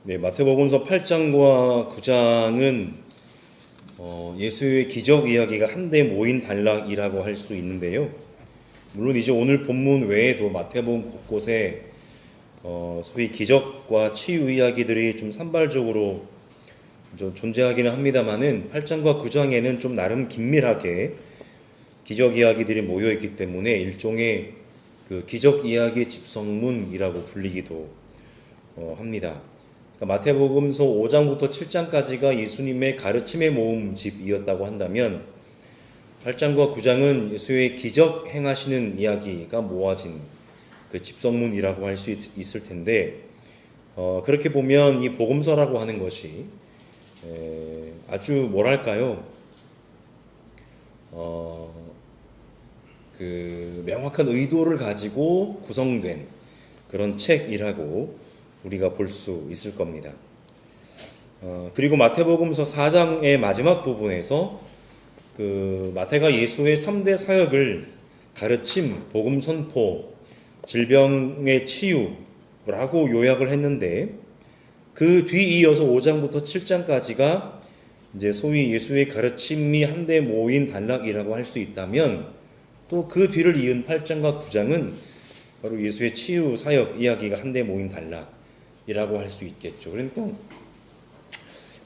네, 마태복음서 8장과 9장은 예수의 기적 이야기가 한데 모인 단락이라고 할 수 있는데요. 물론 이제 오늘 본문 외에도 마태복음 곳곳에 소위 기적과 치유 이야기들이 좀 산발적으로 좀 존재하기는 합니다만은 8장과 9장에는 좀 나름 긴밀하게 기적 이야기들이 모여 있기 때문에 일종의 그 기적 이야기의 집성문이라고 불리기도 합니다. 그러니까 마태복음서 5장부터 7장까지가 예수님의 가르침의 모음집이었다고 한다면 8장과 9장은 예수의 기적 행하시는 이야기가 모아진 그 집성문이라고 할 수 있을 텐데 그렇게 보면 이 복음서라고 하는 것이 아주 뭐랄까요, 그 명확한 의도를 가지고 구성된 그런 책이라고 우리가 볼 수 있을 겁니다. 그리고 마태복음서 4장의 마지막 부분에서 그 마태가 예수의 3대 사역을 가르침, 복음 선포, 질병의 치유라고 요약을 했는데 그 뒤 이어서 5장부터 7장까지가 이제 소위 예수의 가르침이 한데 모인 단락이라고 할 수 있다면 또 그 뒤를 이은 8장과 9장은 바로 예수의 치유 사역 이야기가 한데 모인 단락이라고 할 수 있겠죠. 그러니까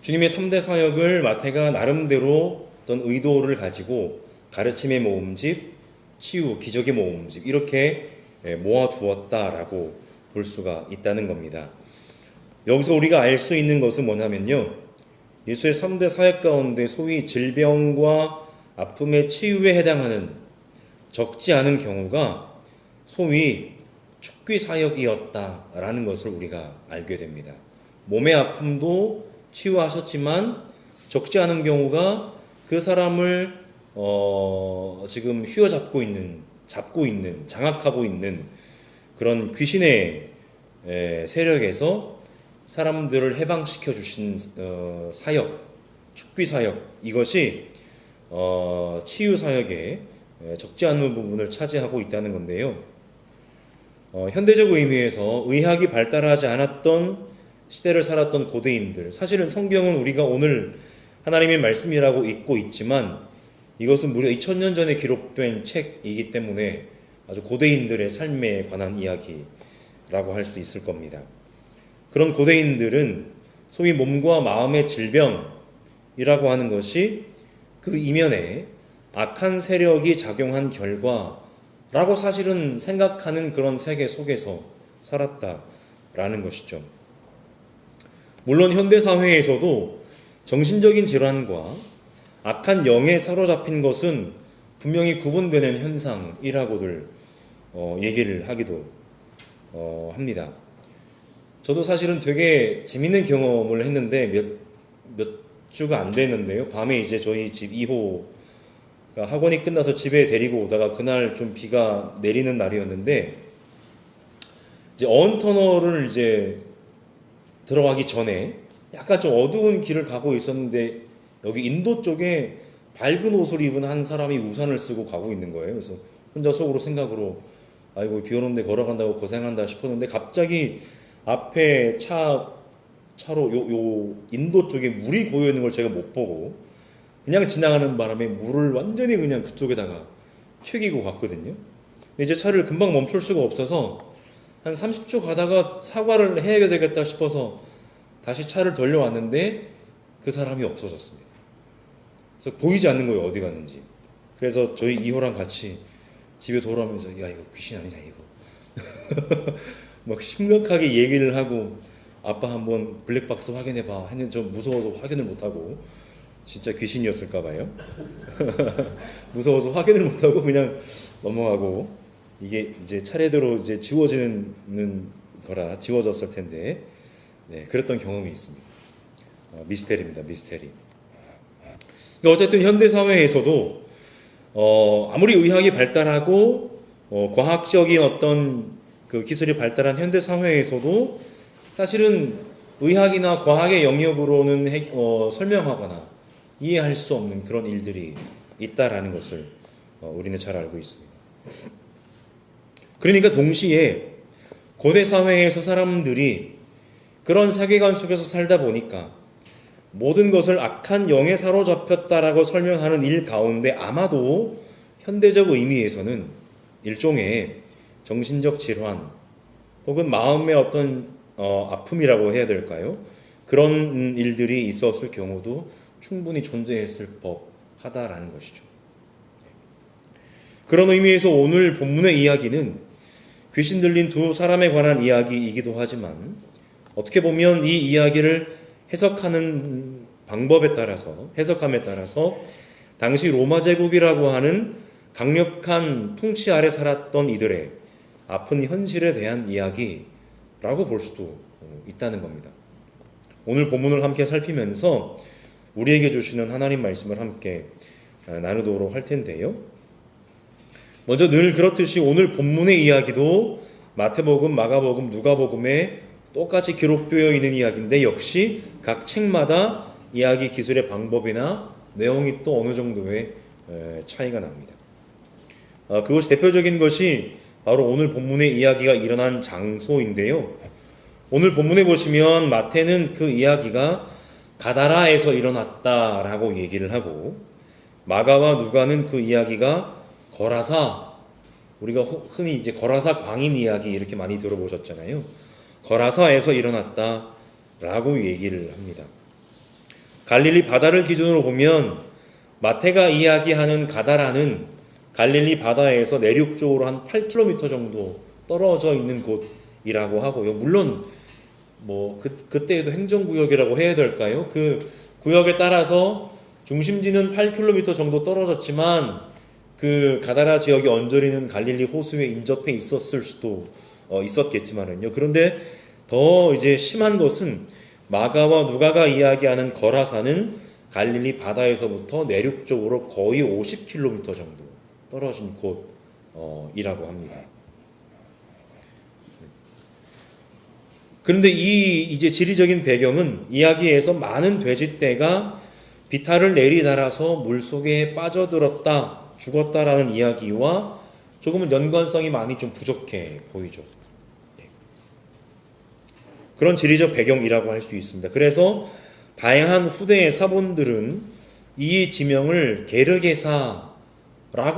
주님의 3대 사역을 마태가 나름대로 어떤 의도를 가지고 가르침의 모음집, 치유, 기적의 모음집 이렇게 모아두었다라고 볼 수가 있다는 겁니다. 여기서 우리가 알 수 있는 것은 뭐냐면요, 예수의 3대 사역 가운데 소위 질병과 아픔의 치유에 해당하는 적지 않은 경우가 소위 축귀 사역이었다라는 것을 우리가 알게 됩니다. 몸의 아픔도 치유하셨지만 적지 않은 경우가 그 사람을 지금 휘어잡고 있는, 장악하고 있는 그런 귀신의 세력에서 사람들을 해방시켜 주신 사역, 축귀 사역, 이것이 치유 사역에 적지 않은 부분을 차지하고 있다는 건데요. 현대적 의미에서 의학이 발달하지 않았던 시대를 살았던 고대인들, 사실은 성경은 우리가 오늘 하나님의 말씀이라고 읽고 있지만 이것은 무려 2000년 전에 기록된 책이기 때문에 아주 고대인들의 삶에 관한 이야기라고 할 수 있을 겁니다. 그런 고대인들은 소위 몸과 마음의 질병이라고 하는 것이 그 이면에 악한 세력이 작용한 결과라고 사실은 생각하는 그런 세계 속에서 살았다라는 것이죠. 물론 현대사회에서도 정신적인 질환과 악한 영에 사로잡힌 것은 분명히 구분되는 현상이라고들 얘기를 하기도 합니다. 저도 사실은 되게 재밌는 경험을 했는데 몇 주가 안 됐는데요. 밤에 이제 저희 집 2호가 학원이 끝나서 집에 데리고 오다가 그날 좀 비가 내리는 날이었는데 이제 어원터널을 이제 들어가기 전에 약간 좀 어두운 길을 가고 있었는데 여기 인도 쪽에 밝은 옷을 입은 한 사람이 우산을 쓰고 가고 있는 거예요. 그래서 혼자 속으로 생각으로 아이고 비 오는데 걸어간다고 고생한다 싶었는데 갑자기 앞에 차로 요 인도 쪽에 물이 고여 있는 걸 제가 못 보고 그냥 지나가는 바람에 물을 완전히 그냥 그쪽에다가 튀기고 갔거든요. 근데 이제 차를 금방 멈출 수가 없어서 한 30초 가다가 사과를 해야 되겠다 싶어서 다시 차를 돌려왔는데 그 사람이 없어졌습니다. 그래서 보이지 않는 거예요, 어디 갔는지. 그래서 저희 2호랑 같이 집에 돌아오면서 야 이거 귀신 아니냐 이거 막 심각하게 얘기를 하고 아빠 한번 블랙박스 확인해봐 했는데 좀 무서워서 확인을 못하고 진짜 귀신이었을까 봐요. 무서워서 확인을 못하고 그냥 넘어가고 이게 이제 차례대로 이제 지워지는 거라 지워졌을 텐데 네, 그랬던 경험이 있습니다. 미스테리입니다, 미스테리. 그러니까 어쨌든 현대 사회에서도 아무리 의학이 발달하고 과학적인 어떤 그 기술이 발달한 현대 사회에서도 사실은 의학이나 과학의 영역으로는 설명하거나 이해할 수 없는 그런 일들이 있다라는 것을 우리는 잘 알고 있습니다. 그러니까 동시에 고대 사회에서 사람들이 그런 세계관 속에서 살다 보니까 모든 것을 악한 영에 사로잡혔다라고 설명하는 일 가운데 아마도 현대적 의미에서는 일종의 정신적 질환 혹은 마음의 어떤 아픔이라고 해야 될까요? 그런 일들이 있었을 경우도 충분히 존재했을 법하다라는 것이죠. 그런 의미에서 오늘 본문의 이야기는 귀신 들린 두 사람에 관한 이야기이기도 하지만 어떻게 보면 이 이야기를 해석하는 방법에 따라서 해석함에 따라서 당시 로마 제국이라고 하는 강력한 통치 아래 살았던 이들의 아픈 현실에 대한 이야기라고 볼 수도 있다는 겁니다. 오늘 본문을 함께 살피면서 우리에게 주시는 하나님 말씀을 함께 나누도록 할 텐데요. 먼저 늘 그렇듯이 오늘 본문의 이야기도 마태복음, 마가복음, 누가복음에 똑같이 기록되어 있는 이야기인데 역시 각 책마다 이야기 기술의 방법이나 내용이 또 어느 정도의 차이가 납니다. 그것이 대표적인 것이 바로 오늘 본문의 이야기가 일어난 장소인데요. 오늘 본문에 보시면 마태는 그 이야기가 가다라에서 일어났다라고 얘기를 하고 마가와 누가는 그 이야기가 거라사, 우리가 흔히 이제 거라사 광인 이야기 이렇게 많이 들어보셨잖아요. 거라사에서 일어났다라고 얘기를 합니다. 갈릴리 바다를 기준으로 보면 마태가 이야기하는 가다라는 갈릴리 바다에서 내륙 쪽으로 한 8km 정도 떨어져 있는 곳이라고 하고요. 물론 그때에도 행정구역이라고 해야 될까요? 그 구역에 따라서 중심지는 8km 정도 떨어졌지만 그 가다라 지역이 얹어리는 갈릴리 호수에 인접해 있었을 수도 있었겠지만은요. 그런데 더 이제 심한 것은 마가와 누가가 이야기하는 거라사는 갈릴리 바다에서부터 내륙 쪽으로 거의 50km 정도 떨어진 곳이라고 합니다. 그런데 이 이제 지리적인 배경은 이야기에서 많은 돼지떼가 비탈을 내리달아서 물속에 빠져들었다, 죽었다라는 이야기와 조금은 연관성이 많이 좀 부족해 보이죠. 그런 지리적 배경이라고 할 수 있습니다. 그래서 다양한 후대의 사본들은 이 지명을 게르게사라고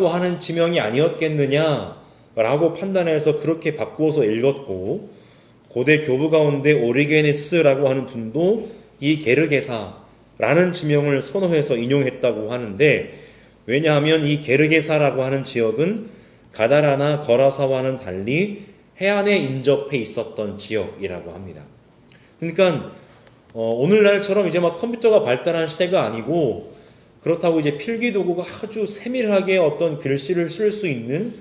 하는 지명이 아니었겠느냐라고 판단해서 그렇게 바꾸어서 읽었고, 고대 교부 가운데 오리게네스라고 하는 분도 이 게르게사라는 지명을 선호해서 인용했다고 하는데, 왜냐하면 이 게르게사라고 하는 지역은 가다라나 거라사와는 달리 해안에 인접해 있었던 지역이라고 합니다. 그러니까 오늘날처럼 이제 막 컴퓨터가 발달한 시대가 아니고, 그렇다고 이제 필기 도구가 아주 세밀하게 어떤 글씨를 쓸 수 있는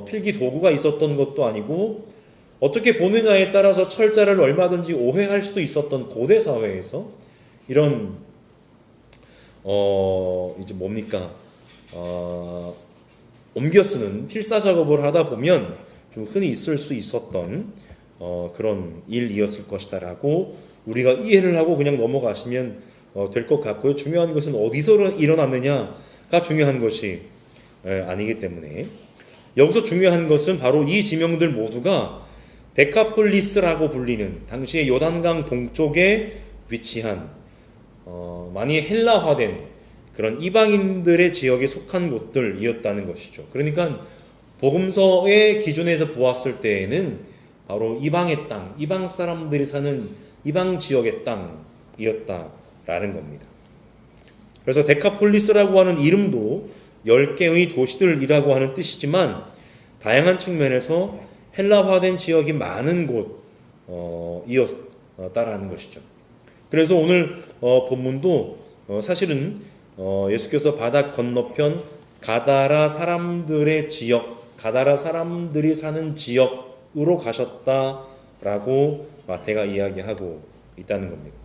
필기 도구가 있었던 것도 아니고, 어떻게 보느냐에 따라서 철자를 얼마든지 오해할 수도 있었던 고대 사회에서 이런 이제 뭡니까 옮겨 쓰는 필사 작업을 하다 보면 좀 흔히 있을 수 있었던 그런 일이었을 것이다라고 우리가 이해를 하고 그냥 넘어가시면 될 것 같고요. 중요한 것은 어디서 일어났느냐가 중요한 것이 아니기 때문에, 여기서 중요한 것은 바로 이 지명들 모두가 데카폴리스라고 불리는 당시의 요단강 동쪽에 위치한 많이 헬라화된 그런 이방인들의 지역에 속한 곳들이었다는 것이죠. 그러니까 복음서의 기준에서 보았을 때에는 바로 이방의 땅, 이방 사람들이 사는 이방 지역의 땅이었다라는 겁니다. 그래서 데카폴리스라고 하는 이름도 10개의 도시들이라고 하는 뜻이지만 다양한 측면에서 헬라화된 지역이 많은 곳이었다라는 것이죠. 그래서 오늘 본문도 사실은 예수께서 바다 건너편 가다라 사람들의 지역, 가다라 사람들이 사는 지역으로 가셨다라고 마태가 이야기하고 있다는 겁니다.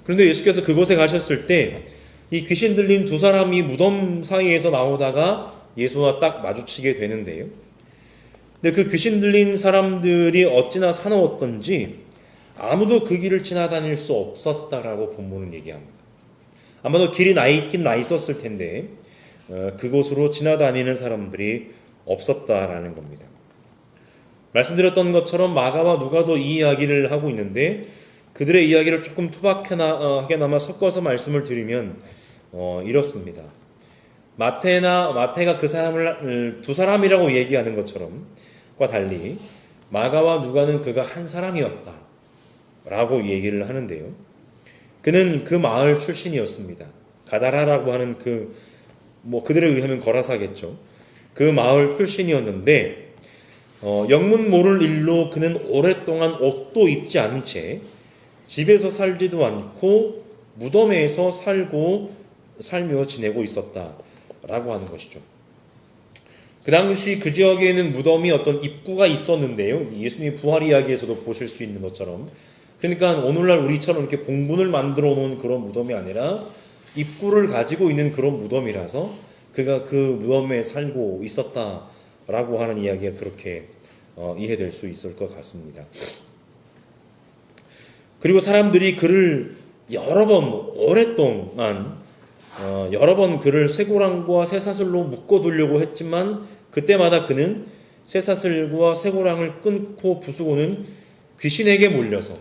그런데 예수께서 그곳에 가셨을 때 이 귀신 들린 두 사람이 무덤 사이에서 나오다가 예수와 딱 마주치게 되는데요. 근데 그 귀신 들린 사람들이 어찌나 사나웠던지 아무도 그 길을 지나다닐 수 없었다라고 본문은 얘기합니다. 아마도 길이 나 있긴 나 있었을 텐데 그곳으로 지나다니는 사람들이 없었다라는 겁니다. 말씀드렸던 것처럼 마가와 누가도 이 이야기를 하고 있는데 그들의 이야기를 조금 투박하게나마 섞어서 말씀을 드리면 이렇습니다. 마태가 그 사람을 두 사람이라고 얘기하는 것처럼과 달리 마가와 누가는 그가 한 사람이었다 라고 얘기를 하는데요. 그는 그 마을 출신이었습니다. 가다라라고 하는 그들에 의하면 거라사겠죠. 그 마을 출신이었는데 영문 모를 일로 그는 오랫동안 옷도 입지 않은 채 집에서 살지도 않고 무덤에서 살며 지내고 있었다라고 하는 것이죠. 그 당시 그 지역에는 무덤이 어떤 입구가 있었는데요. 예수님의 부활 이야기에서도 보실 수 있는 것처럼, 그러니까 오늘날 우리처럼 이렇게 봉분을 만들어 놓은 그런 무덤이 아니라 입구를 가지고 있는 그런 무덤이라서 그가 그 무덤에 살고 있었다라고 하는 이야기가 그렇게 이해될 수 있을 것 같습니다. 그리고 사람들이 그를 오랫동안 여러 번 그를 쇠고랑과 쇠사슬로 묶어두려고 했지만 그때마다 그는 쇠사슬과 쇠고랑을 끊고 부수고는 귀신에게 몰려서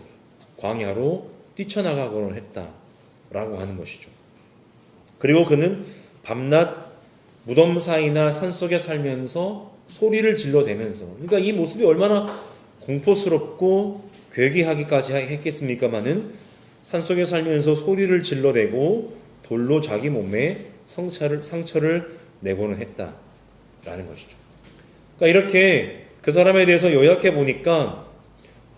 광야로 뛰쳐나가고는 했다라고 하는 것이죠. 그리고 그는 밤낮 무덤 사이나 산속에 살면서 소리를 질러대면서, 그러니까 이 모습이 얼마나 공포스럽고 괴기하기까지 했겠습니까마는 산속에 살면서 소리를 질러대고 돌로 자기 몸에 상처를 내고는 했다라는 것이죠. 그러니까 이렇게 그 사람에 대해서 요약해 보니까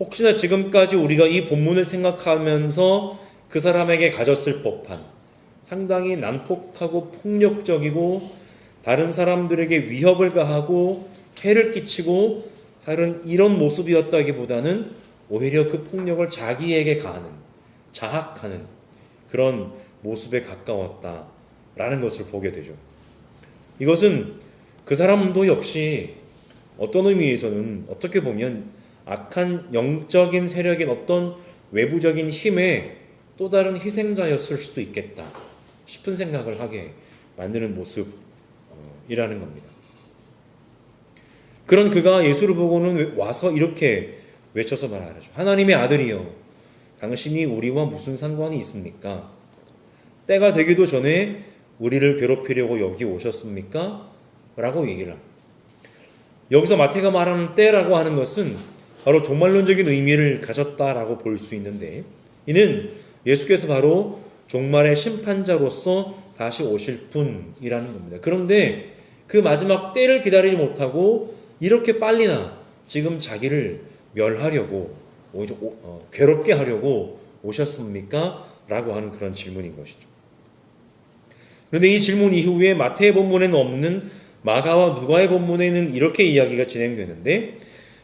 혹시나 지금까지 우리가 이 본문을 생각하면서 그 사람에게 가졌을 법한 상당히 난폭하고 폭력적이고 다른 사람들에게 위협을 가하고 해를 끼치고 사실은 이런 모습이었다기보다는 오히려 그 폭력을 자기에게 가하는, 자학하는 그런 모습에 가까웠다라는 것을 보게 되죠. 이것은 그 사람도 역시 어떤 의미에서는 어떻게 보면 악한 영적인 세력인 어떤 외부적인 힘의 또 다른 희생자였을 수도 있겠다 싶은 생각을 하게 만드는 모습이라는 겁니다. 그런 그가 예수를 보고는 와서 이렇게 외쳐서 말하죠. 하나님의 아들이여, 당신이 우리와 무슨 상관이 있습니까? 때가 되기도 전에 우리를 괴롭히려고 여기 오셨습니까? 라고 얘기를 합니다. 여기서 마태가 말하는 때라고 하는 것은 바로 종말론적인 의미를 가졌다라고 볼 수 있는데, 이는 예수께서 바로 종말의 심판자로서 다시 오실 분이라는 겁니다. 그런데 그 마지막 때를 기다리지 못하고 이렇게 빨리나 지금 자기를 멸하려고, 오히려 괴롭게 하려고 오셨습니까? 라고 하는 그런 질문인 것이죠. 그런데 이 질문 이후에 마태의 본문에는 없는 마가와 누가의 본문에는 이렇게 이야기가 진행되는데,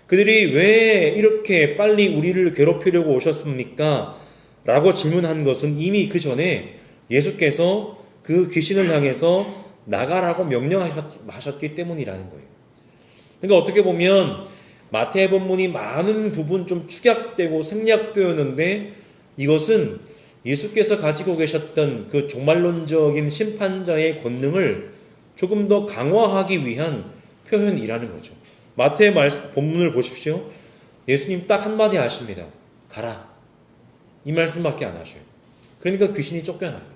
그들이 왜 이렇게 빨리 우리를 괴롭히려고 오셨습니까? 라고 질문한 것은 이미 그 전에 예수께서 그 귀신을 향해서 나가라고 명령하셨기 때문이라는 거예요. 그러니까 어떻게 보면 마태의 본문이 많은 부분 좀 축약되고 생략되었는데, 이것은 예수께서 가지고 계셨던 그 종말론적인 심판자의 권능을 조금 더 강화하기 위한 표현이라는 거죠. 마태의 본문을 보십시오. 예수님 딱 한마디 하십니다. 가라. 이 말씀밖에 안 하셔요. 그러니까 귀신이 쫓겨납니다.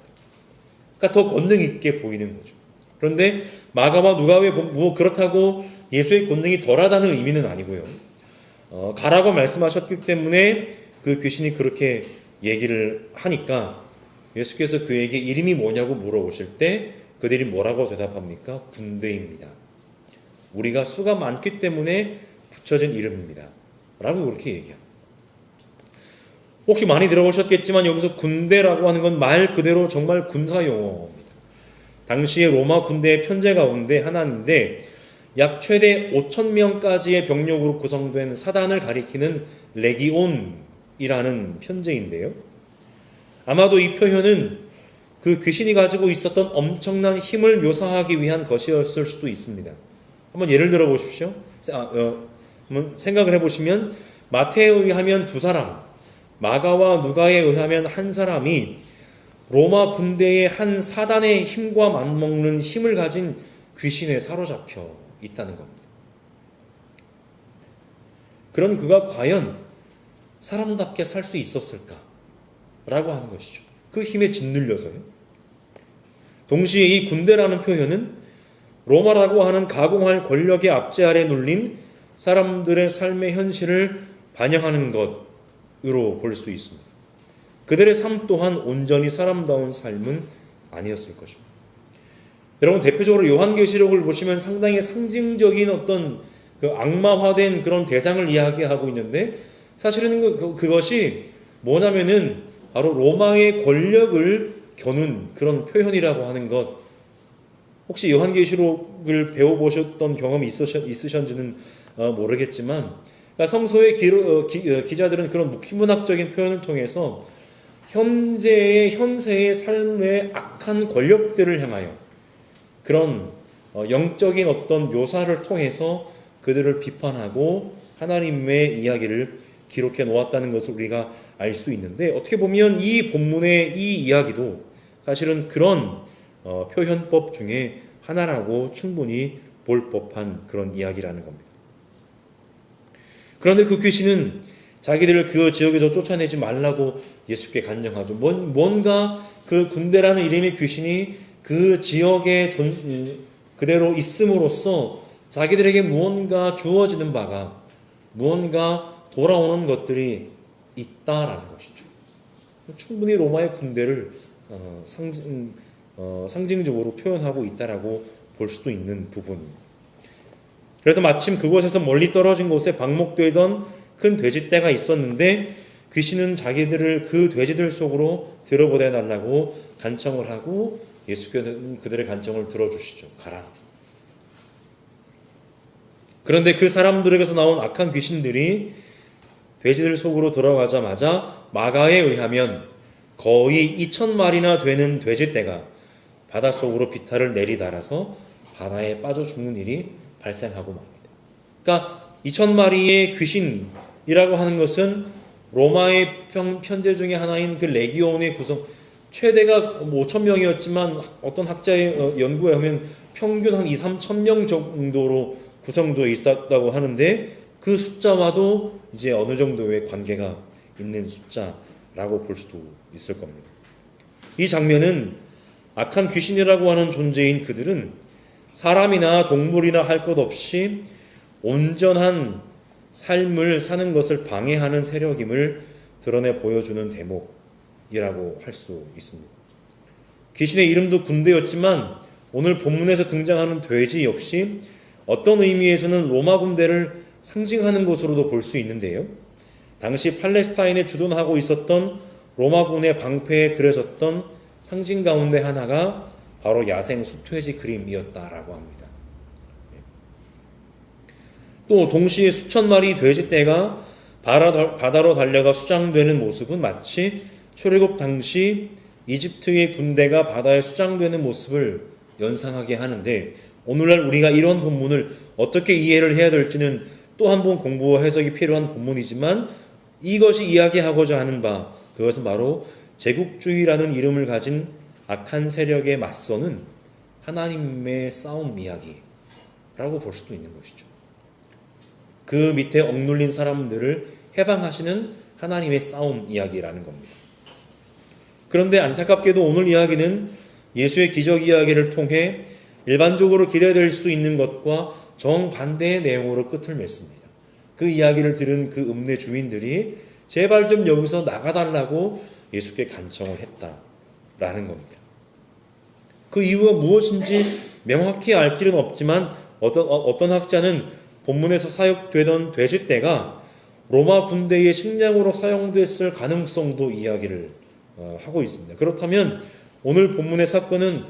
그러니까 더 권능 있게 보이는 거죠. 그런데 마가와 누가의 그렇다고 예수의 권능이 덜하다는 의미는 아니고요. 가라고 말씀하셨기 때문에 그 귀신이 그렇게 얘기를 하니까 예수께서 그에게 이름이 뭐냐고 물어보실 때 그들이 뭐라고 대답합니까? 군대입니다. 우리가 수가 많기 때문에 붙여진 이름입니다. 라고 그렇게 얘기합니다. 혹시 많이 들어보셨겠지만 여기서 군대라고 하는 건 말 그대로 정말 군사 용어입니다. 당시의 로마 군대의 편제 가운데 하나인데 약 최대 5,000명까지의 병력으로 구성된 사단을 가리키는 레기온이라는 편제인데요. 아마도 이 표현은 그 귀신이 가지고 있었던 엄청난 힘을 묘사하기 위한 것이었을 수도 있습니다. 한번 예를 들어 보십시오. 한번 생각을 해보시면 마태에 의하면 두 사람, 마가와 누가에 의하면 한 사람이 로마 군대의 한 사단의 힘과 맞먹는 힘을 가진 귀신에 사로잡혀 있다는 겁니다. 그런 그가 과연 사람답게 살 수 있었을까? 라고 하는 것이죠. 그 힘에 짓눌려서요. 동시에 이 군대라는 표현은 로마라고 하는 가공할 권력의 압제 아래 눌린 사람들의 삶의 현실을 반영하는 것으로 볼 수 있습니다. 그들의 삶 또한 온전히 사람다운 삶은 아니었을 것입니다. 여러분, 대표적으로 요한계시록을 보시면 상당히 상징적인 어떤 그 악마화된 그런 대상을 이야기하고 있는데, 사실은 그것이 뭐냐면은 바로 로마의 권력을 겨눈 그런 표현이라고 하는 것. 혹시 요한계시록을 배워보셨던 경험이 있으셨는지는 모르겠지만, 그러니까 성서의 기자들은 그런 묵시문학적인 표현을 통해서 현세의 삶의 악한 권력들을 향하여 그런 영적인 어떤 묘사를 통해서 그들을 비판하고 하나님의 이야기를 기록해 놓았다는 것을 우리가 알 수 있는데, 어떻게 보면 이 본문의 이 이야기도 사실은 그런 표현법 중에 하나라고 충분히 볼 법한 그런 이야기라는 겁니다. 그런데 그 귀신은 자기들을 그 지역에서 쫓아내지 말라고 예수께 간청하죠. 뭔가 그 군대라는 이름의 귀신이 그 지역에 그대로 있음으로써 자기들에게 무언가 주어지는 바가, 무언가 돌아오는 것들이 있다라는 것이죠. 충분히 로마의 군대를 상징적으로 표현하고 있다라고 볼 수도 있는 부분입니다. 그래서 마침 그곳에서 멀리 떨어진 곳에 방목되던 큰 돼지떼가 있었는데, 귀신은 자기들을 그 돼지들 속으로 들어보내 달라고 간청을 하고 예수께서는 그들의 간청을 들어주시죠. 가라. 그런데 그 사람들에게서 나온 악한 귀신들이 돼지들 속으로 들어가자마자 마가에 의하면 거의 2,000마리나 되는 돼지떼가 바닷속으로 비탈을 내리달아서 바다에 빠져 죽는 일이 발생하고 맙니다. 그러니까 2,000마리의 귀신이라고 하는 것은 로마의 편제 중에 하나인 그 레기온의 구성, 최대가 5,000명이었지만 어떤 학자의 연구에 의하면 평균 한 2,000~3,000명 정도로 구성되어 있었다고 하는데, 그 숫자와도 이제 어느 정도의 관계가 있는 숫자라고 볼 수도 있을 겁니다. 이 장면은 악한 귀신이라고 하는 존재인 그들은 사람이나 동물이나 할 것 없이 온전한 삶을 사는 것을 방해하는 세력임을 드러내 보여주는 대목이라고 할 수 있습니다. 귀신의 이름도 군대였지만 오늘 본문에서 등장하는 돼지 역시 어떤 의미에서는 로마 군대를 상징하는 것으로도 볼 수 있는데요. 당시 팔레스타인에 주둔하고 있었던 로마군의 방패에 그려졌던 상징 가운데 하나가 바로 야생 수퇴지 그림이었다라고 합니다. 또 동시에 수천 마리 돼지떼가 바다로 달려가 수장되는 모습은 마치 출애굽 당시 이집트의 군대가 바다에 수장되는 모습을 연상하게 하는데, 오늘날 우리가 이런 본문을 어떻게 이해를 해야 될지는 또 한 번 공부와 해석이 필요한 본문이지만, 이것이 이야기하고자 하는 바, 그것은 바로 제국주의라는 이름을 가진 악한 세력에 맞서는 하나님의 싸움 이야기라고 볼 수도 있는 것이죠. 그 밑에 억눌린 사람들을 해방하시는 하나님의 싸움 이야기라는 겁니다. 그런데 안타깝게도 오늘 이야기는 예수의 기적 이야기를 통해 일반적으로 기대될 수 있는 것과 정반대의 내용으로 끝을 맺습니다. 그 이야기를 들은 그 읍내 주민들이 제발 좀 여기서 나가달라고 예수께 간청을 했다라는 겁니다. 그 이유가 무엇인지 명확히 알 길은 없지만 어떤 학자는 본문에서 사용되던 돼지떼가 로마 군대의 식량으로 사용됐을 가능성도 이야기를 하고 있습니다. 그렇다면 오늘 본문의 사건은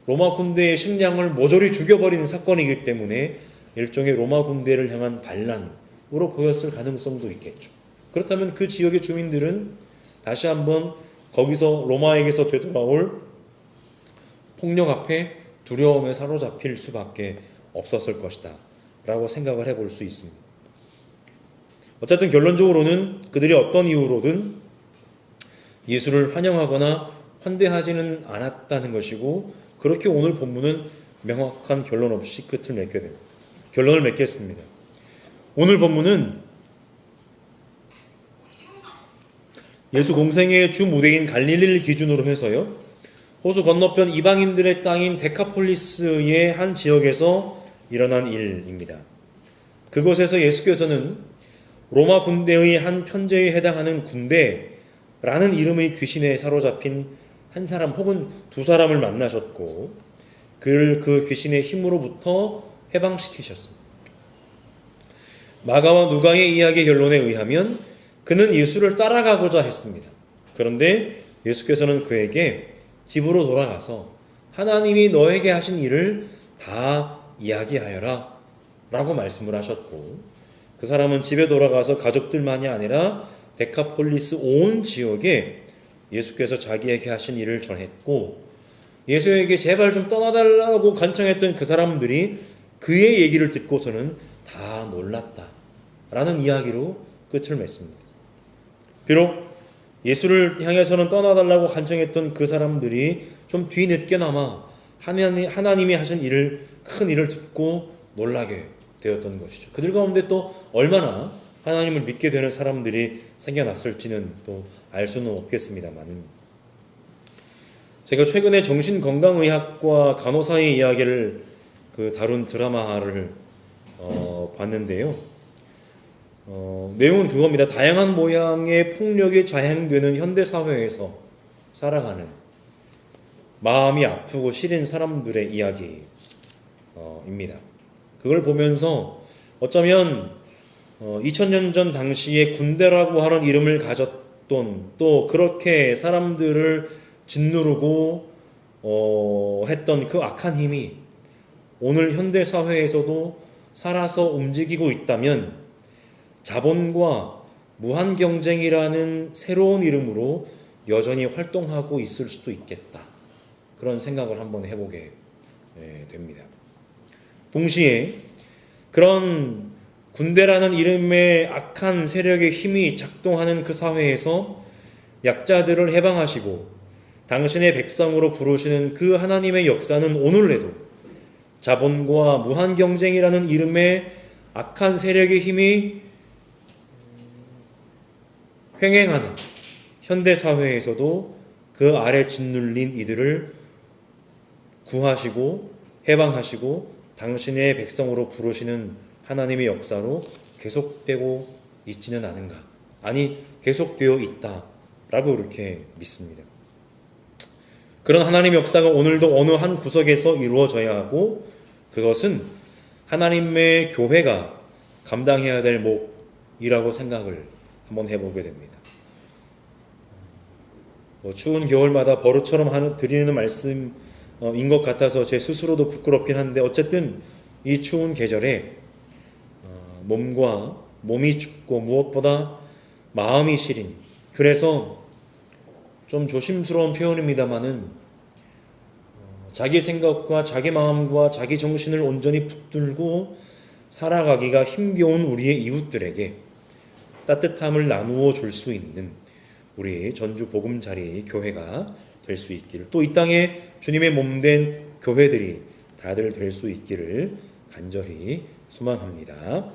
로마 군대의 식량을 모조리 죽여버리는 사건이기 때문에 일종의 로마 군대를 향한 반란으로 보였을 가능성도 있겠죠. 그렇다면 그 지역의 주민들은 다시 한번 거기서 로마에게서 되돌아올 폭력 앞에 두려움에 사로잡힐 수밖에 없었을 것이다 라고 생각을 해볼 수 있습니다. 어쨌든 결론적으로는 그들이 어떤 이유로든 예수를 환영하거나 환대하지는 않았다는 것이고, 그렇게 오늘 본문은 명확한 결론 없이 끝을 맺게 됩니다. 결론을 맺겠습니다. 오늘 본문은 예수 공생의 주 무대인 갈릴리를 기준으로 해서요, 호수 건너편 이방인들의 땅인 데카폴리스의 한 지역에서 일어난 일입니다. 그곳에서 예수께서는 로마 군대의 한 편제에 해당하는 군대라는 이름의 귀신에 사로잡힌 한 사람 혹은 두 사람을 만나셨고, 그를 그 귀신의 힘으로부터 해방시키셨습니다. 마가와 누가의 이야기 결론에 의하면 그는 예수를 따라가고자 했습니다. 그런데 예수께서는 그에게 집으로 돌아가서 하나님이 너에게 하신 일을 다 이야기하여라 라고 말씀을 하셨고, 그 사람은 집에 돌아가서 가족들만이 아니라 데카폴리스 온 지역에 예수께서 자기에게 하신 일을 전했고, 예수에게 제발 좀 떠나달라고 간청했던 그 사람들이 그의 얘기를 듣고서는 다 놀랐다 라는 이야기로 끝을 맺습니다. 비록 예수를 향해서는 떠나달라고 간청했던 그 사람들이 좀 뒤늦게나마 하나님이 하신 일을, 큰 일을 듣고 놀라게 되었던 것이죠. 그들 가운데 또 얼마나 하나님을 믿게 되는 사람들이 생겨났을지는 또 알 수는 없겠습니다만, 제가 최근에 정신건강의학과 간호사의 이야기를 다룬 드라마를 봤는데요. 내용은 그겁니다. 다양한 모양의 폭력이 자행되는 현대사회에서 살아가는 마음이 아프고 시린 사람들의 이야기입니다. 그걸 보면서 어쩌면 2000년 전 당시에 군대라고 하는 이름을 가졌던, 또 그렇게 사람들을 짓누르고 했던 그 악한 힘이 오늘 현대사회에서도 살아서 움직이고 있다면 자본과 무한경쟁이라는 새로운 이름으로 여전히 활동하고 있을 수도 있겠다, 그런 생각을 한번 해보게 됩니다. 동시에 그런 군대라는 이름의 악한 세력의 힘이 작동하는 그 사회에서 약자들을 해방하시고 당신의 백성으로 부르시는 그 하나님의 역사는 오늘에도 자본과 무한경쟁이라는 이름의 악한 세력의 힘이 횡행하는 현대사회에서도 그 아래 짓눌린 이들을 구하시고 해방하시고 당신의 백성으로 부르시는 하나님의 역사로 계속되고 있지는 않은가? 아니, 계속되어 있다라고 이렇게 믿습니다. 그런 하나님의 역사가 오늘도 어느 한 구석에서 이루어져야 하고, 그것은 하나님의 교회가 감당해야 될 몫이라고 생각을 한번 해보게 됩니다. 추운 겨울마다 버릇처럼 드리는 말씀인 것 같아서 제 스스로도 부끄럽긴 한데, 어쨌든 이 추운 계절에 몸이 춥고 무엇보다 마음이 시린, 그래서 좀 조심스러운 표현입니다마는 자기 생각과 자기 마음과 자기 정신을 온전히 붙들고 살아가기가 힘겨운 우리의 이웃들에게 따뜻함을 나누어 줄 수 있는 우리 전주 보금자리 교회가 될 수 있기를, 또 이 땅에 주님의 몸된 교회들이 다들 될 수 있기를 간절히 소망합니다.